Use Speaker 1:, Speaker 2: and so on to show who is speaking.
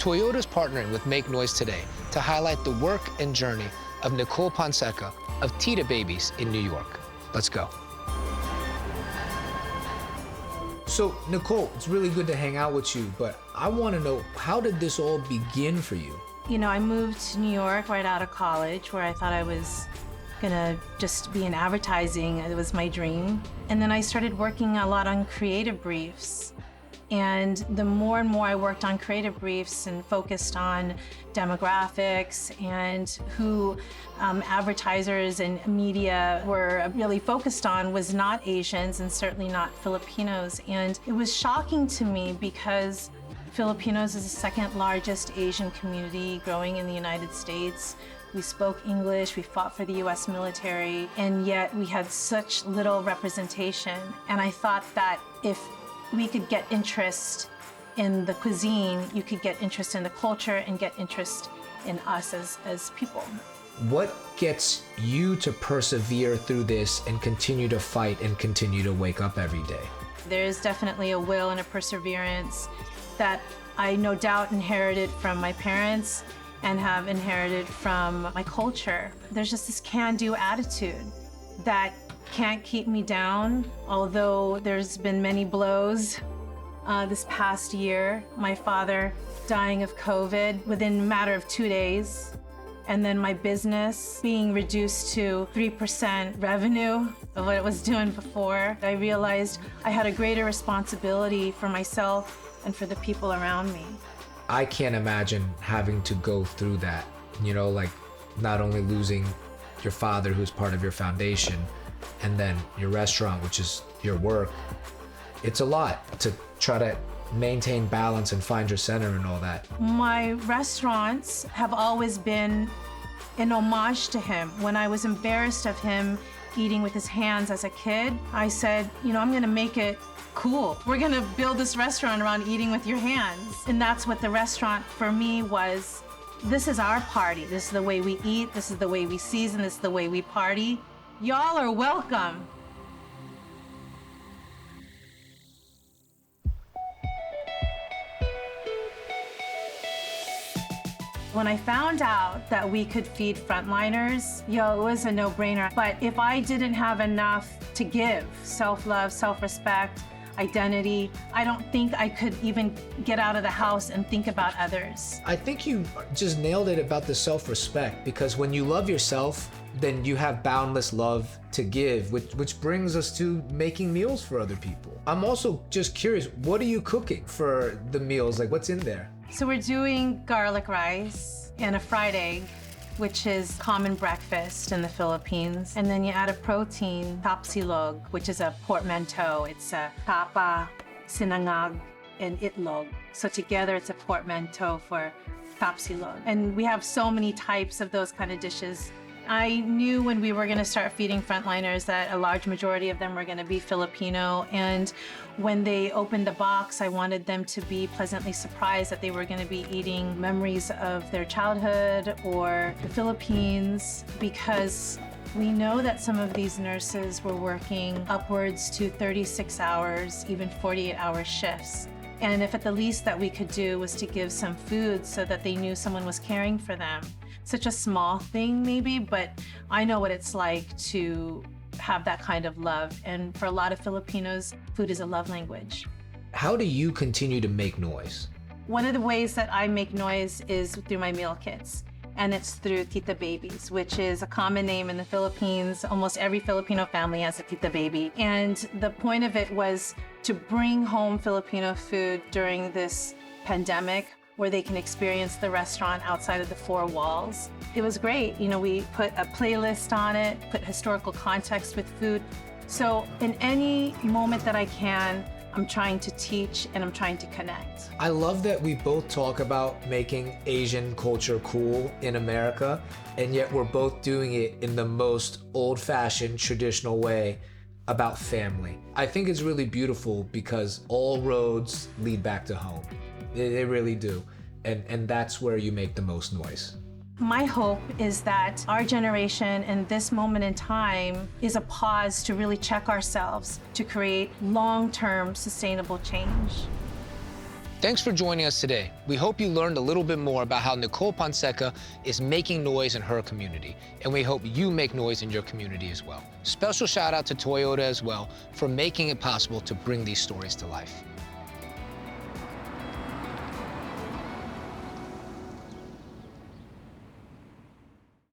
Speaker 1: Toyota's partnering with Make Noise today to highlight the work and journey of Nicole Ponseca of Tita Babies in New York. Let's go. So, Nicole, it's really good to hang out with you, but I want to know, how did this all begin for you?
Speaker 2: You know, I moved to New York right out of college, where I thought I was gonna just be in advertising. It was my dream. And then I started working a lot on creative briefs. And the more and more I worked on creative briefs and focused on demographics and who advertisers and media were really focused on was not Asians and certainly not Filipinos. And it was shocking to me because Filipinos is the second largest Asian community growing in the United States. We spoke English, we fought for the US military, and yet we had such little representation. And I thought that if we could get interest in the cuisine, you could get interest in the culture and get interest in us as people.
Speaker 1: What gets you to persevere through this and continue to fight and continue to wake up every day?
Speaker 2: There's definitely a will and a perseverance that I no doubt inherited from my parents and have inherited from my culture. There's just this can-do attitude that can't keep me down, although there's been many blows. This past year, my father dying of COVID within a matter of 2 days, and then my business being reduced to 3% revenue of what it was doing before. I realized I had a greater responsibility for myself and for the people around me.
Speaker 1: I can't imagine having to go through that, you know, like not only losing your father, who's part of your foundation, and then your restaurant, which is your work. It's a lot to try to maintain balance and find your center and all that.
Speaker 2: My restaurants have always been an homage to him. When I was embarrassed of him eating with his hands as a kid, I said, you know, I'm gonna make it cool. We're gonna build this restaurant around eating with your hands. And that's what the restaurant for me was. This is our party. This is the way we eat. This is the way we season. This is the way we party. Y'all are welcome. When I found out that we could feed frontliners, it was a no-brainer. But if I didn't have enough to give, self-love, self-respect, identity, I don't think I could even get out of the house and think about others.
Speaker 1: I think you just nailed it about the self-respect, because when you love yourself, then you have boundless love to give, which brings us to making meals for other people. I'm also just curious, what are you cooking for the meals? Like, what's in there?
Speaker 2: So we're doing garlic rice and a fried egg, which is common breakfast in the Philippines. And then you add a protein, tapsilog, which is a portmanteau. It's a tapa, sinangag, and itlog. So together it's a portmanteau for tapsilog. And we have so many types of those kind of dishes. I knew when we were going to start feeding frontliners that a large majority of them were going to be Filipino. And when they opened the box, I wanted them to be pleasantly surprised that they were going to be eating memories of their childhood or the Philippines, because we know that some of these nurses were working upwards to 36 hours, even 48-hour shifts. And if at the least that we could do was to give some food so that they knew someone was caring for them. Such a small thing maybe, but I know what it's like to have that kind of love. And for a lot of Filipinos, food is a love language.
Speaker 1: How do you continue to make noise?
Speaker 2: One of the ways that I make noise is through my meal kits. And it's through Tita Babies, which is a common name in the Philippines. Almost every Filipino family has a Tita Baby. And the point of it was to bring home Filipino food during this pandemic, where they can experience the restaurant outside of the four walls. It was great. You know, we put a playlist on it, put historical context with food. So in any moment that I can, I'm trying to teach and I'm trying to connect.
Speaker 1: I love that we both talk about making Asian culture cool in America, and yet we're both doing it in the most old-fashioned, traditional way about family. I think it's really beautiful because all roads lead back to home. They really do. And that's where you make the most noise.
Speaker 2: My hope is that our generation in this moment in time is a pause to really check ourselves to create long-term sustainable change.
Speaker 1: Thanks for joining us today. We hope you learned a little bit more about how Nicole Ponseca is making noise in her community, and we hope you make noise in your community as well. Special shout out to Toyota as well for making it possible to bring these stories to life.